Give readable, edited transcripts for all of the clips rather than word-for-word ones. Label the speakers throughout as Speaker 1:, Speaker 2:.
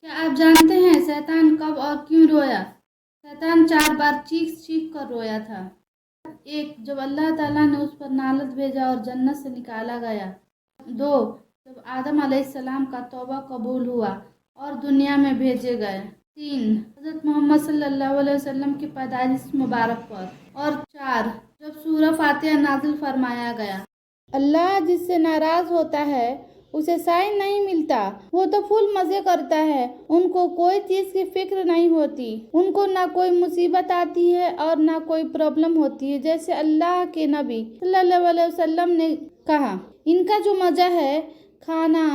Speaker 1: क्या आप जानते हैं शैतान कब और क्यों रोया? शैतान 4 बार चीख चीख कर रोया था। एक, जब अल्लाह ताला ने उस पर लानत भेजा और जन्नत से निकाला गया। दो, जब आदम अलैहिस्सलाम का तौबा कबूल हुआ और दुनिया में भेजे गए। तीन, हज़रत मोहम्मद सल्लल्लाहु अलैहि वसल्लम की पैदाइश मुबारक पर। और चार, जब सूरह फातिहा नाज़िल फरमाया गया। अल्लाह जिससे नाराज होता है उसे साइन नहीं मिलता, वो तो फुल मजे करता है। उनको कोई चीज की फिक्र नहीं होती, उनको ना कोई मुसीबत आती है और ना कोई प्रॉब्लम होती है। जैसे अल्लाह के नबी सल्लल्लाहु अलैहि वसल्लम ने कहा, इनका जो मजा है खाना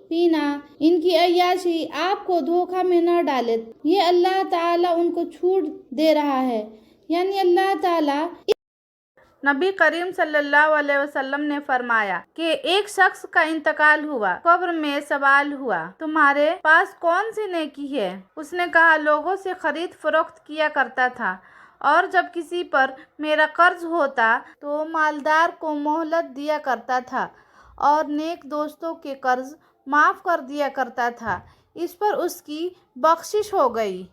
Speaker 1: पीना, इनकी अय्याशी आपको धोखा में न डाले। ये अल्लाह ताला उनको छूट दे रहा है, यानी अल्लाह ताला। नबी करीम सल्लल्लाहु अलैहि वसल्लम ने फरमाया कि एक शख्स का इंतकाल हुआ। कब्र में सवाल हुआ, तुम्हारे पास कौन सी नेकी है? उसने कहा, लोगों से खरीद फरोख्त किया करता था, और जब किसी पर मेरा कर्ज होता तो मालदार को मोहलत दिया करता था और नेक दोस्तों के कर्ज माफ़ कर दिया करता था। इस पर उसकी बख्शिश हो गई।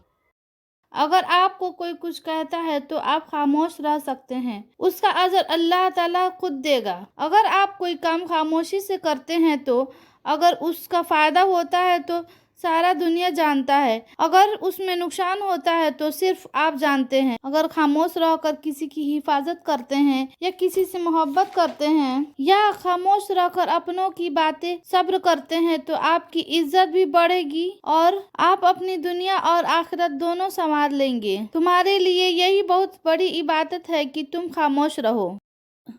Speaker 1: अगर आपको कोई कुछ कहता है तो आप खामोश रह सकते हैं, उसका अजर अल्लाह ताला खुद देगा। अगर आप कोई काम खामोशी से करते हैं तो अगर उसका फ़ायदा होता है तो सारा दुनिया जानता है, अगर उसमें नुकसान होता है तो सिर्फ आप जानते हैं। अगर खामोश रहकर किसी की हिफाजत करते हैं या किसी से मोहब्बत करते हैं या खामोश रहकर अपनों की बातें सब्र करते हैं तो आपकी इज्जत भी बढ़ेगी और आप अपनी दुनिया और आखिरत दोनों संवार लेंगे। तुम्हारे लिए यही बहुत बड़ी इबादत है कि तुम खामोश रहो।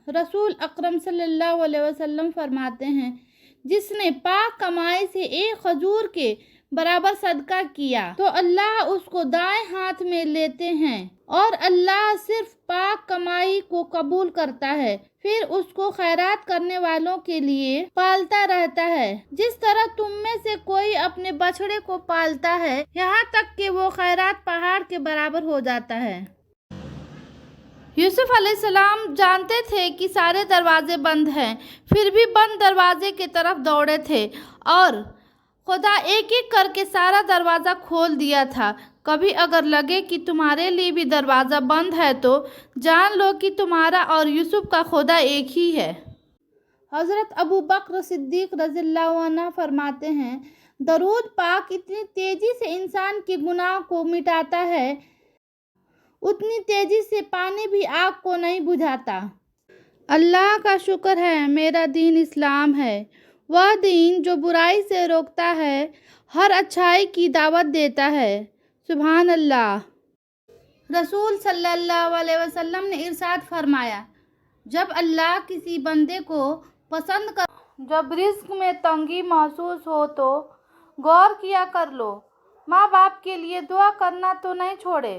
Speaker 1: रसूल अकरम सल्लल्लाहु अलैहि वसल्लम फरमाते हैं, जिसने पाक कमाई से एक खजूर के बराबर सदका किया तो अल्लाह उसको दाएं हाथ में लेते हैं और अल्लाह सिर्फ पाक कमाई को कबूल करता है, फिर उसको खैरात करने वालों के लिए पालता रहता है। जिस तरह तुम में से कोई अपने बछड़े को पालता है, यहाँ तक कि वो खैरात पहाड़ के बराबर हो जाता है। यूसुफ अलैहिस्सलाम जानते थे कि सारे दरवाजे बंद हैं, फिर भी बंद दरवाजे की तरफ दौड़े थे और खुदा एक एक करके सारा दरवाज़ा खोल दिया था। कभी अगर लगे कि तुम्हारे लिए भी दरवाज़ा बंद है तो जान लो कि तुम्हारा और यूसुफ का खुदा एक ही है। हज़रत अबू बकर सिद्दीक रज़ियल्लाहु अन्हु फरमाते हैं, दरूद पाक इतनी तेज़ी से इंसान के गुनाह को मिटाता है, उतनी तेज़ी से पानी भी आग को नहीं बुझाता। अल्लाह का शुक्र है मेरा दीन इस्लाम है, वह दीन जो बुराई से रोकता है, हर अच्छाई की दावत देता है। सुभान अल्लाह। रसूल सल्लल्लाहु अलैहि वसल्लम ने इरशाद फरमाया, जब अल्लाह किसी बंदे को पसंद कर, जब रिस्क में तंगी महसूस हो तो गौर किया कर लो, माँ बाप के लिए दुआ करना तो नहीं छोड़े।